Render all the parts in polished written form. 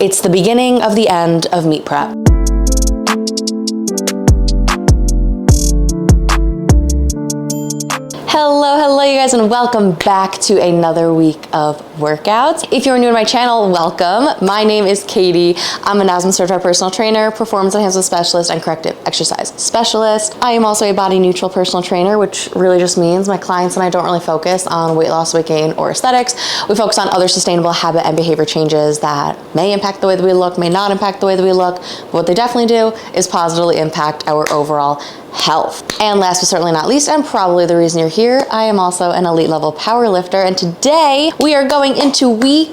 It's the beginning of the end of meet prep. Hello you guys, and welcome back to another week of workouts. If you're new to my channel, welcome. My name is Katie. I'm a NASM certified personal trainer, performance enhancement specialist, and corrective exercise specialist. I am also a body neutral personal trainer, which really just means my clients and I don't really focus on weight loss, weight gain, or aesthetics. We focus on other sustainable habit and behavior changes that may impact the way that we look, may not impact the way that we look, but what they definitely do is positively impact our overall health. And last but certainly not least, and probably the reason you're here, I am also an elite level power lifter, and today we are going into week,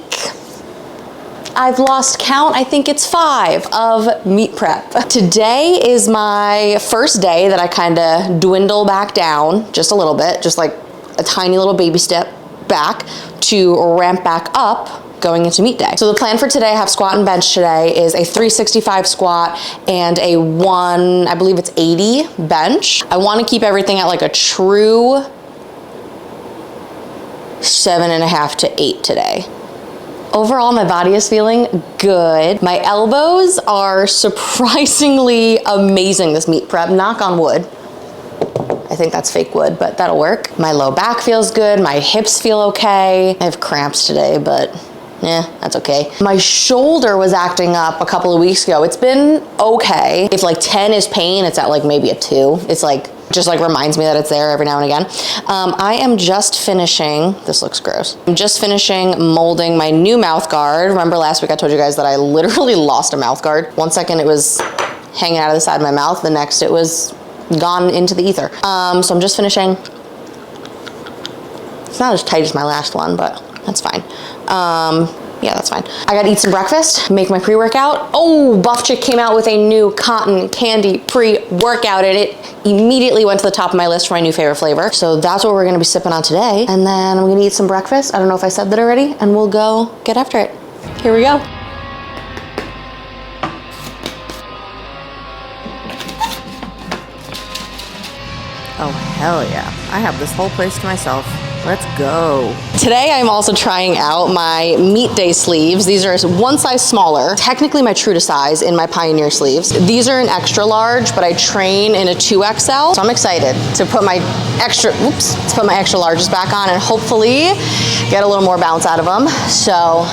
I've lost count, I think it's 5 of meet prep. Today is my first day that I kind of dwindle back down just a little bit, just like a tiny little baby step back to ramp back up going into meet day. So the plan for today, I have squat and bench today, is a 365 squat and a I believe it's 80 bench. I want to keep everything at like a true 7.5 to 8 today. Overall, my body is feeling good. My elbows are surprisingly amazing this meet prep, knock on wood. I think that's fake wood, but that'll work. My low back feels good. My hips feel okay. I have cramps today, but yeah, that's okay. My shoulder was acting up a couple of weeks ago. It's been okay. If like 10 is pain, it's at like maybe a 2. It's like, just like reminds me that it's there every now and again. I am just finishing, this looks gross. I'm just finishing molding my new mouth guard. Remember last week I told you guys that I literally lost a mouth guard. One second it was hanging out of the side of my mouth. The next it was gone into the ether. So I'm just finishing. It's not as tight as my last one, but that's fine. Yeah, that's fine. I gotta eat some breakfast, make my pre-workout. Oh, Buff Chick came out with a new cotton candy pre-workout, and it immediately went to the top of my list for my new favorite flavor. So that's what we're gonna be sipping on today. And then I'm gonna eat some breakfast. I don't know if I said that already, and we'll go get after it. Here we go. Oh, hell yeah. I have this whole place to myself. Let's go. Today I'm also trying out my meet day sleeves. These are one size smaller, technically my true to size in my Pioneer sleeves. These are an extra large, but I train in a 2XL. So I'm excited to put my extra larges back on and hopefully get a little more bounce out of them. So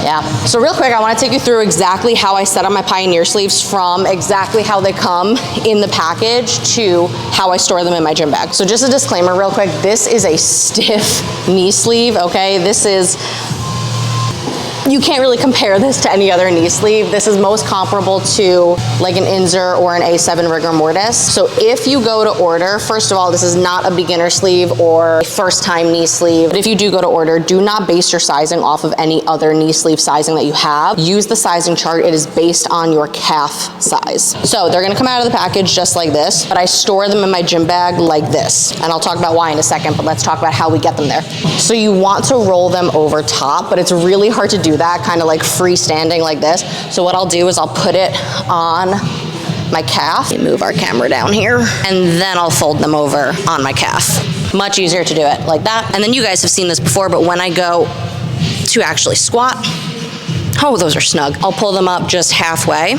yeah. So real quick, I want to take you through exactly how I set up my Pioneer sleeves, from exactly how they come in the package to how I store them in my gym bag. So just a disclaimer real quick, this is a stiff knee sleeve, okay? You can't really compare this to any other knee sleeve. This is most comparable to like an Inzer or an A7 rigor mortis. So if you go to order, first of all, this is not a beginner sleeve or a first time knee sleeve. But if you do go to order, do not base your sizing off of any other knee sleeve sizing that you have. Use the sizing chart. It is based on your calf size. So they're gonna come out of the package just like this, but I store them in my gym bag like this. And I'll talk about why in a second, but let's talk about how we get them there. So you want to roll them over top, but it's really hard to do that kind of like freestanding like this. So what I'll do is I'll put it on my calf. Let me move our camera down here, and then I'll fold them over on my calf. Much easier to do it like that. And then you guys have seen this before, but when I go to actually squat, oh, those are snug. I'll pull them up just halfway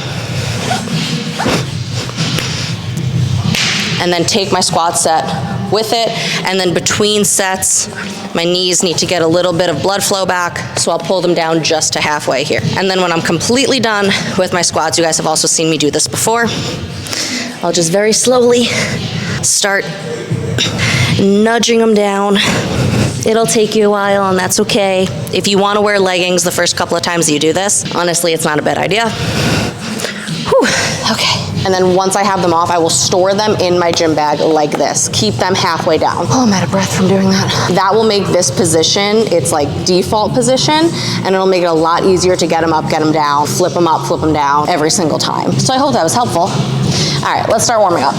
and then take my squat set with it. And then between sets, my knees need to get a little bit of blood flow back, so I'll pull them down just to halfway here. And then when I'm completely done with my squats, you guys have also seen me do this before, I'll just very slowly start nudging them down. It'll take you a while, and that's okay. If you want to wear leggings the first couple of times that you do this, honestly, it's not a bad idea. Whew, okay. And then once I have them off, I will store them in my gym bag like this. Keep them halfway down. Oh, I'm out of breath from doing that. That will make this position its like default position, and it'll make it a lot easier to get them up, get them down, flip them up, flip them down every single time. So I hope that was helpful. All right, let's start warming up.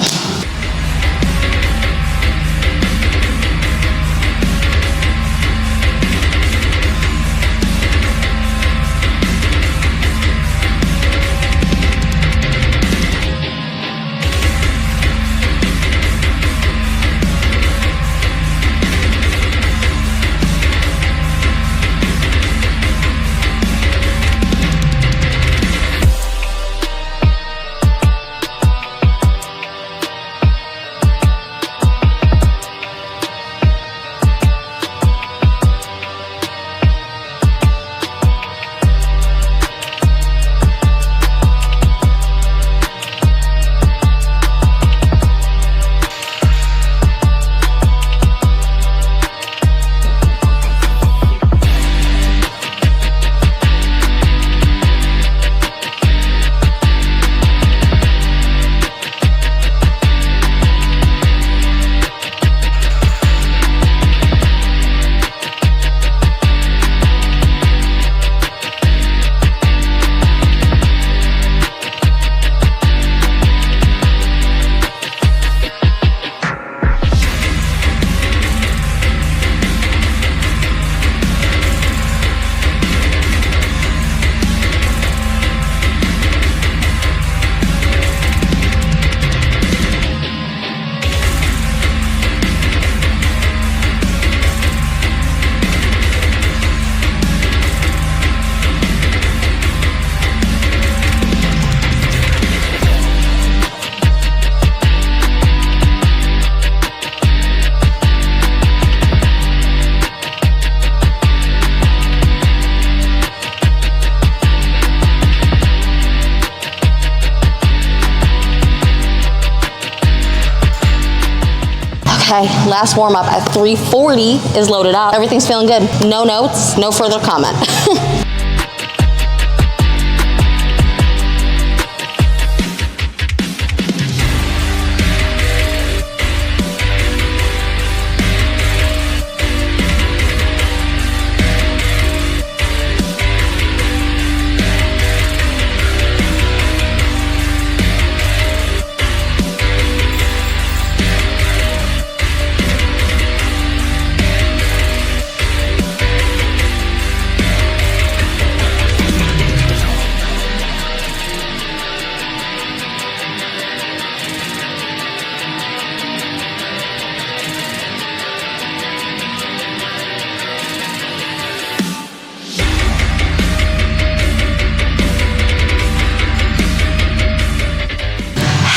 Okay, last warm up at 340 is loaded up. Everything's feeling good. No notes, no further comment.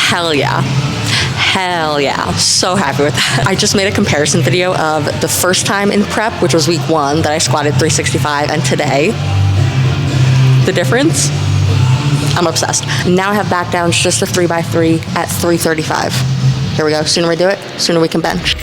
Hell yeah. Hell yeah. So happy with that. I just made a comparison video of the first time in prep, which was week 1, that I squatted 365, and today. The difference? I'm obsessed. Now I have back downs just a 3x3 at 335. Here we go. Sooner we do it, sooner we can bench.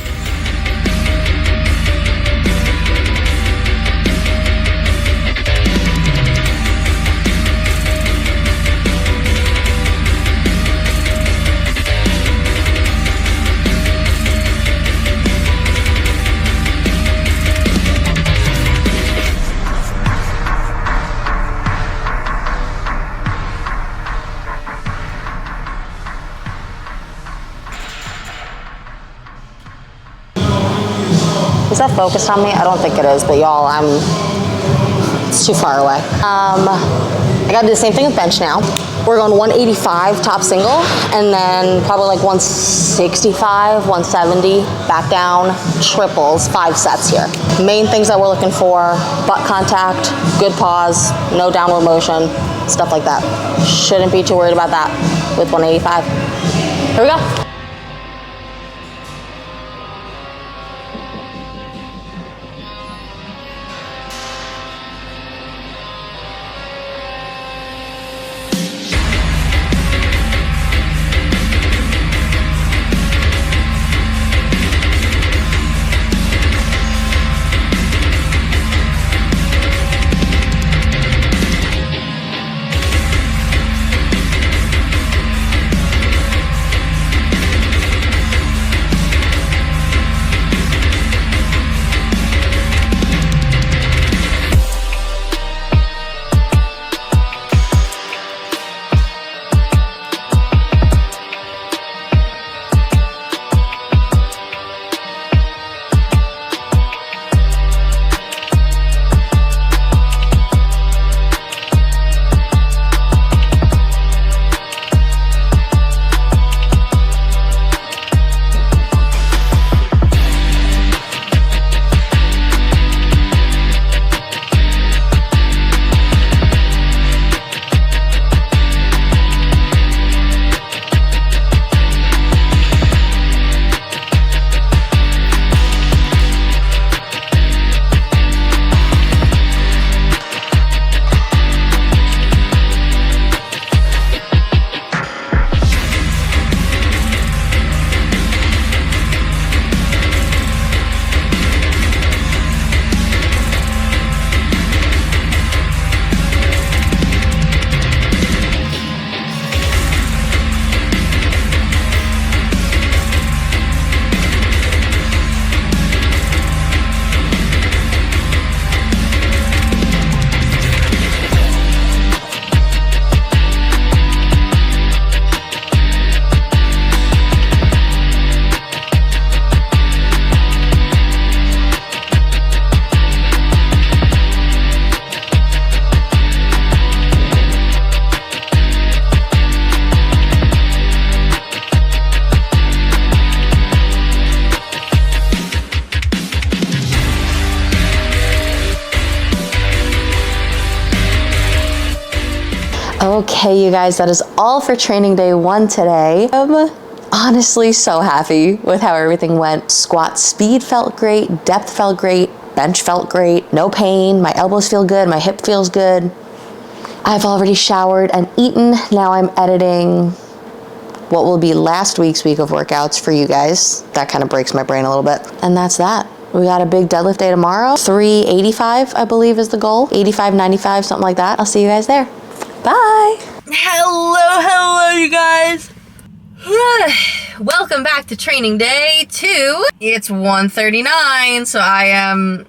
Is that focused on me? I don't think it is, but y'all, it's too far away. I gotta do the same thing with bench now. We're going 185 top single, and then probably like 165, 170, back down, triples, 5 sets here. Main things that we're looking for: butt contact, good pause, no downward motion, stuff like that. Shouldn't be too worried about that with 185. Here we go. Okay, you guys, that is all for training day 1 today. I'm honestly so happy with how everything went. Squat speed felt great, depth felt great, bench felt great, no pain, my elbows feel good, my hip feels good. I've already showered and eaten. Now I'm editing what will be last week's week of workouts for you guys. That kind of breaks my brain a little bit. And that's that. We got a big deadlift day tomorrow. 385, I believe, is the goal. 85, 95, something like that. I'll see you guys there. Bye. Hello, you guys. Welcome back to training day 2. It's 1:39, so I am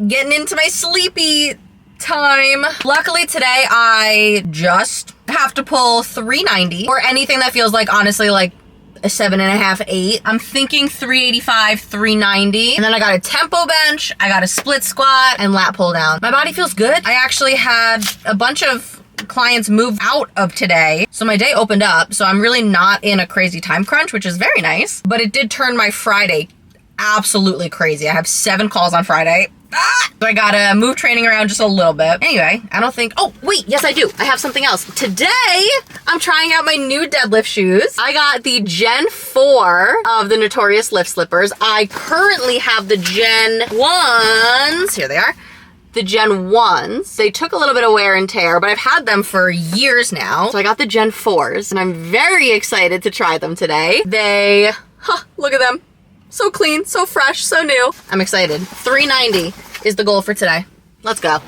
getting into my sleepy time. Luckily today I just have to pull 390 or anything that feels like, honestly, like a 7.5, 8. I'm thinking 385, 390. And then I got a tempo bench, I got a split squat, and lat pull down. My body feels good. I actually had a bunch of clients move out of today, so my day opened up, so I'm really not in a crazy time crunch, which is very nice. But it did turn my Friday absolutely crazy. I have 7 calls on Friday. So I gotta move training around just a little bit. Anyway, I don't think, oh wait, yes I do. I have something else. Today, I'm trying out my new deadlift shoes. I got the Gen 4 of the Notorious Lift Slippers. I currently have the Gen 1s. Here they are. The Gen 1s. They took a little bit of wear and tear, but I've had them for years now. So I got the Gen 4s, and I'm very excited to try them today. They, look at them. So clean, so fresh, so new. I'm excited. 390 is the goal for today. Let's go.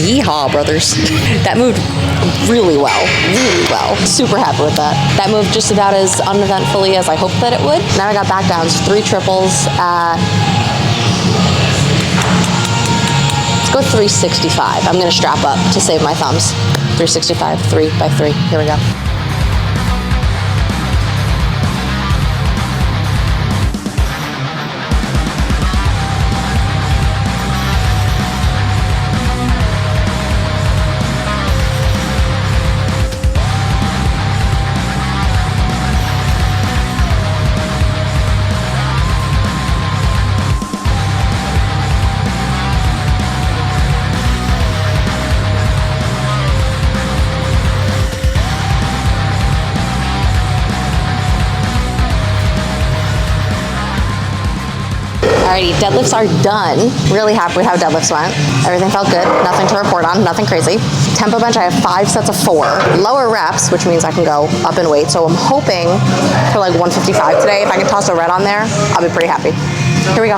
Yeehaw, brothers. That moved really well, really well. Super happy with that. That moved just about as uneventfully as I hoped that it would. Now I got back downs, 3 triples at, let's go 365. I'm gonna strap up to save my thumbs. 365, 3 by 3, here we go. Alrighty, deadlifts are done. Really happy with how deadlifts went. Everything felt good, nothing to report on, nothing crazy. Tempo bench, I have 5 sets of 4. Lower reps, which means I can go up in weight. So I'm hoping for like 155 today. If I can toss a red on there, I'll be pretty happy. Here we go.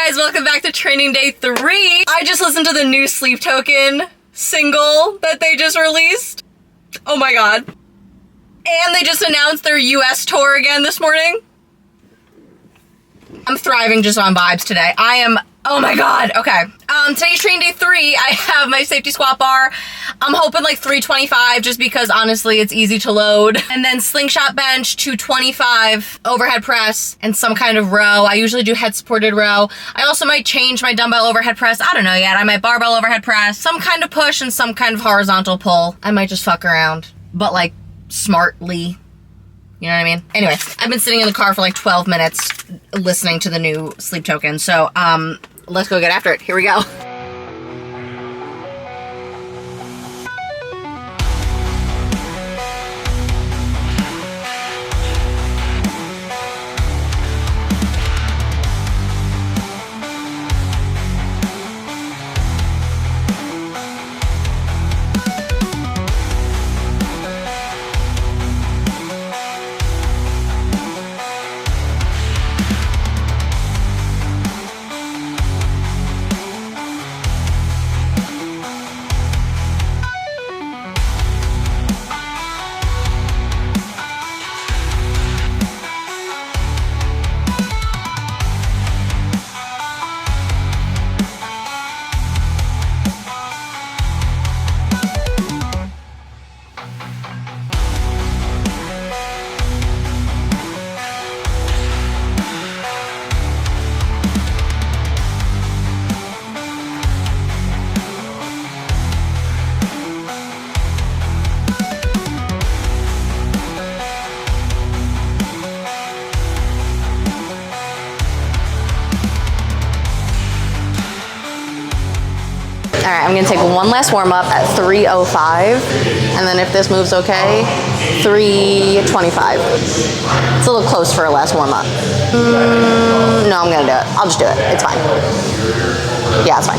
guys, welcome back to training day 3. I just listened to the new Sleep Token single that they just released. Oh my god. And they just announced their US tour again this morning. I'm thriving just on vibes today. Oh my god, okay. Today's training day 3, I have my safety squat bar. I'm hoping like 325 just because honestly it's easy to load. And then slingshot bench, 225, overhead press, and some kind of row. I usually do head supported row. I also might change my dumbbell overhead press. I don't know yet. I might barbell overhead press, some kind of push and some kind of horizontal pull. I might just fuck around, but like smartly. You know what I mean? Anyway, I've been sitting in the car for like 12 minutes listening to the new Sleep Token. So, let's go get after it. Here we go. All right, I'm gonna take one last warm up at 305, and then if this moves okay, 325. It's a little close for a last warm up. No, I'm gonna do it. I'll just do it. It's fine. Yeah, it's fine.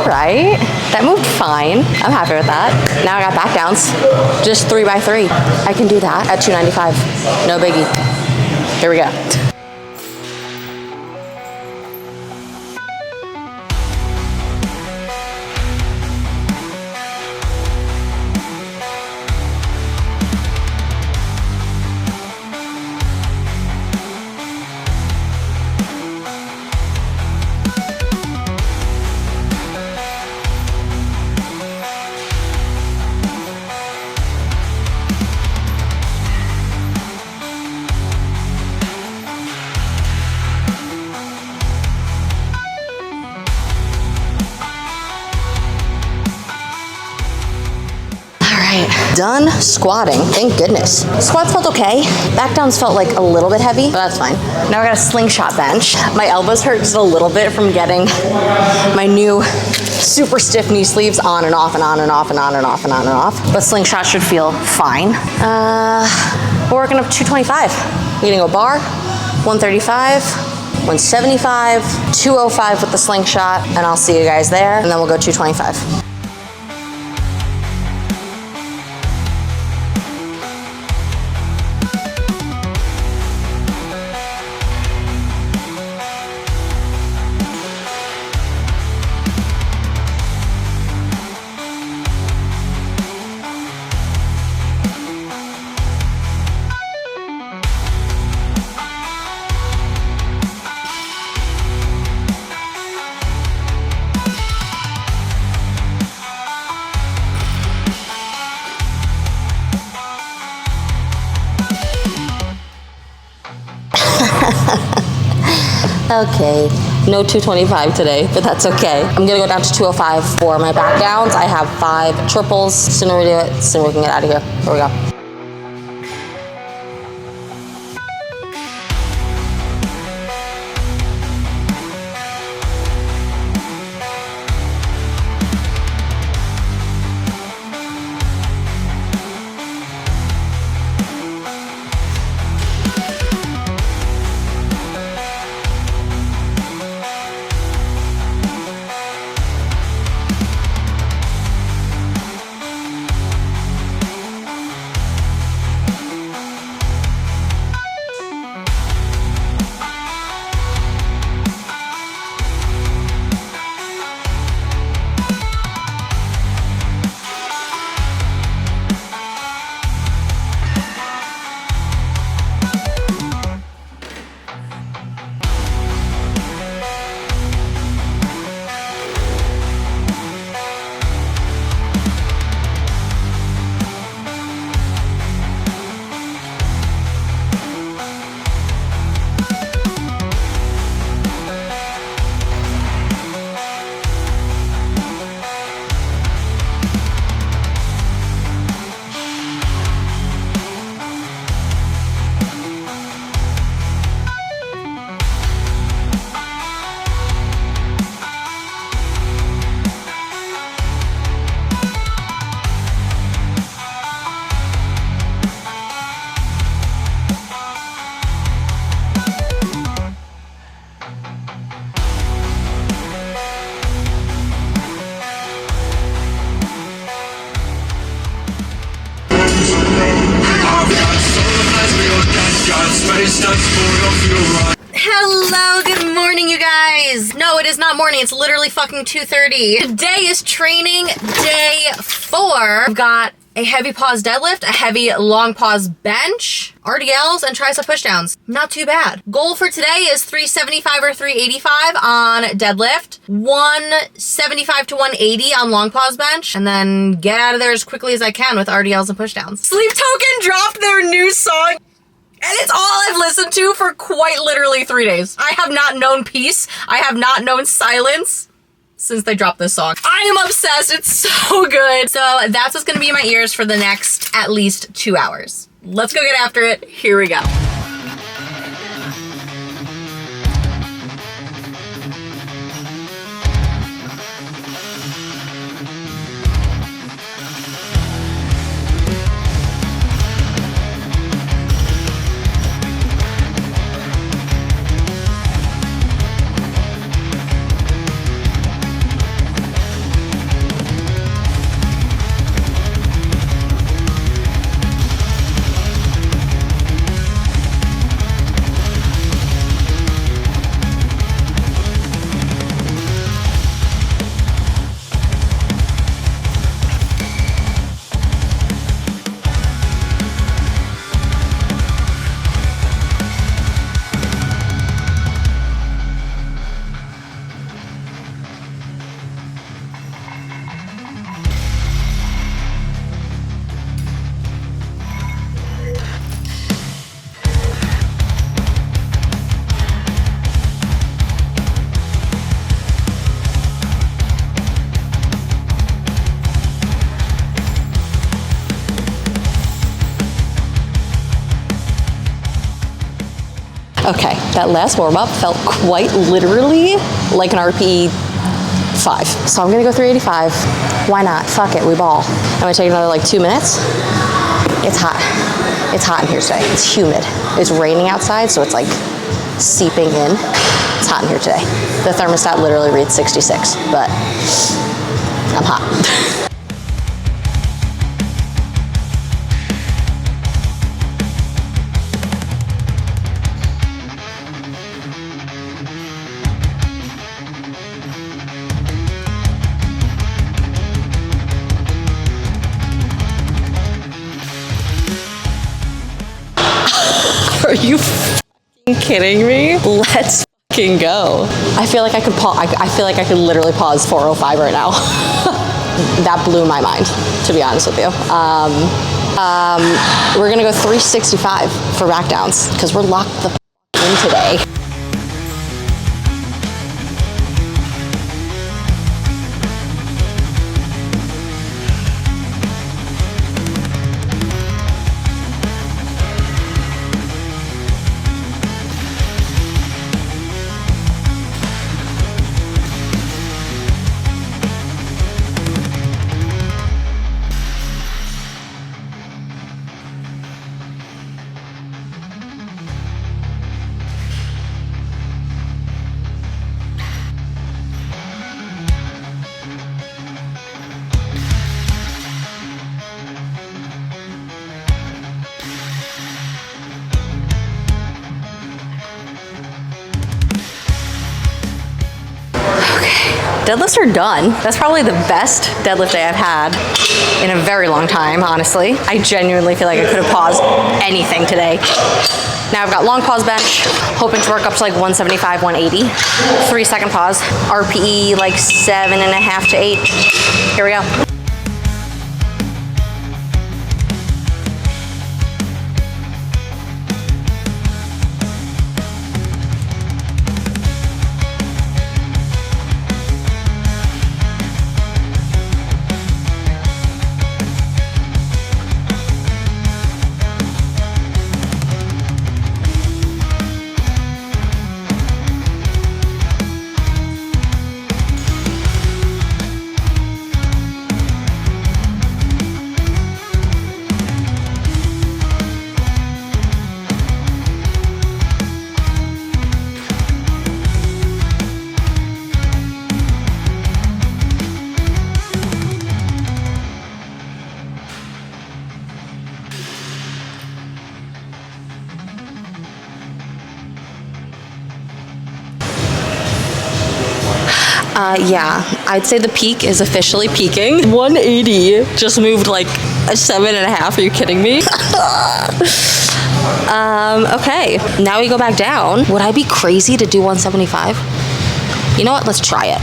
Right? That moved fine. I'm happy with that. Now I got back downs. Just 3 by 3. I can do that at 295. No biggie. Here we go. Done squatting, thank goodness. Squats felt okay. Back downs felt like a little bit heavy, but that's fine. Now I got a slingshot bench. My elbows hurt just a little bit from getting my new super stiff knee sleeves on and off and on and off and on and off and on and off. But slingshot should feel fine. We're working up 225. We're gonna go bar, 135, 175, 205 with the slingshot, and I'll see you guys there, and then we'll go 225. Okay, No 225 today, but that's okay. I'm gonna go down to 205 for my back downs. I have 5 triples. Sooner we do it, sooner we can get out of here. Here we go. Hello, good morning, you guys. No, it is not morning. It's literally fucking 2:30. Today is training day 4. I've got a heavy pause deadlift, a heavy long pause bench, RDLs, and tricep pushdowns. Not too bad. Goal for today is 375 or 385 on deadlift, 175 to 180 on long pause bench, and then get out of there as quickly as I can with RDLs and pushdowns. Sleep Token dropped their new song, and it's all I've listened to for quite literally 3 days. I have not known peace. I have not known silence since they dropped this song. I am obsessed. It's so good. So that's what's gonna be in my ears for the next at least 2 hours. Let's go get after it. Here we go. Okay, that last warm-up felt quite literally like an RPE 5. So I'm gonna go 385. Why not? Fuck it, we ball. I'm gonna take another like 2 minutes. It's hot. It's hot in here today. It's humid. It's raining outside, so it's like seeping in. It's hot in here today. The thermostat literally reads 66, but I'm hot. Are you f***ing kidding me? Let's f***ing go. I feel like I could pause. I feel like I could literally pause 405 right now. That blew my mind, to be honest with you. We're gonna go 365 for back downs because we're locked the f*** in today. deadlifts are done. That's probably the best deadlift day I've had in a very long time, honestly. I genuinely feel like I could have paused anything today. Now I've got long pause bench, hoping to work up to like 175, 180. 3-second pause, RPE like 7.5 to 8. Here we go. Yeah, I'd say the peak is officially peaking. 180 just moved like a 7.5. Are you kidding me? Okay, now we go back down. Would I be crazy to do 175? You know what? Let's try it.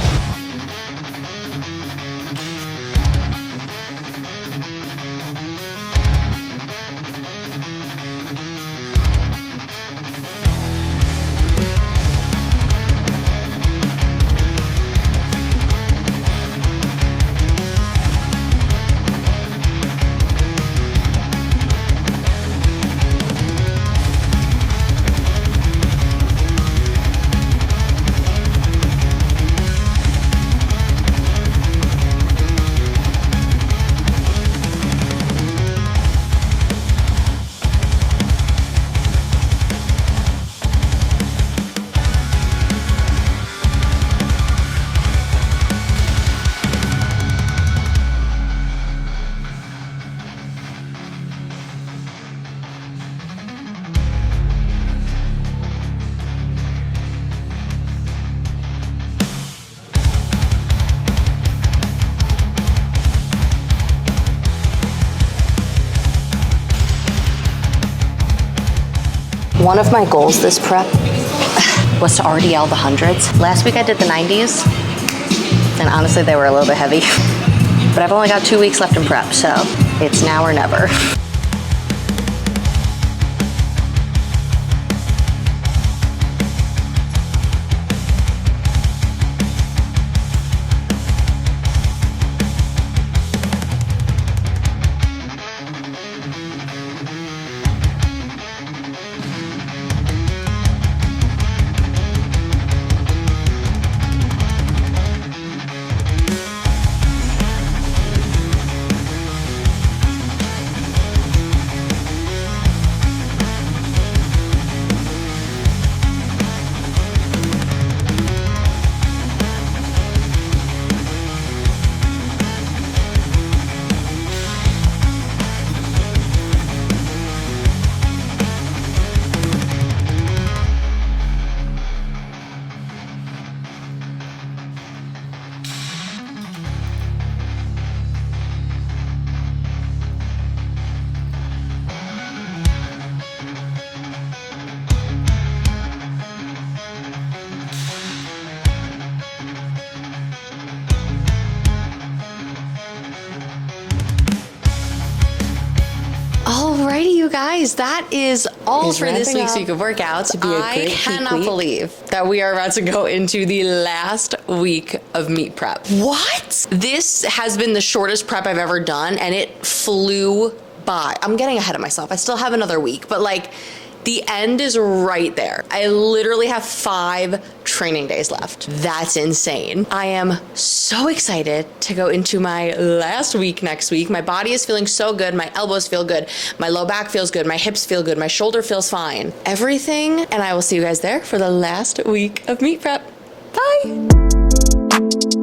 One of my goals this prep was to RDL the hundreds. Last week I did the 90s, and honestly they were a little bit heavy. But I've only got 2 weeks left in prep, so it's now or never. Alrighty, you guys, that is all for this week's week of workouts. I cannot believe that we are about to go into the last week of meet prep. What? This has been the shortest prep I've ever done, and it flew by. I'm getting ahead of myself. I still have another week, but like, the end is right there. I literally have 5 training days left. That's insane. I am so excited to go into my last week next week. My body is feeling so good. My elbows feel good. My low back feels good. My hips feel good. My shoulder feels fine. Everything. And I will see you guys there for the last week of meet prep. Bye.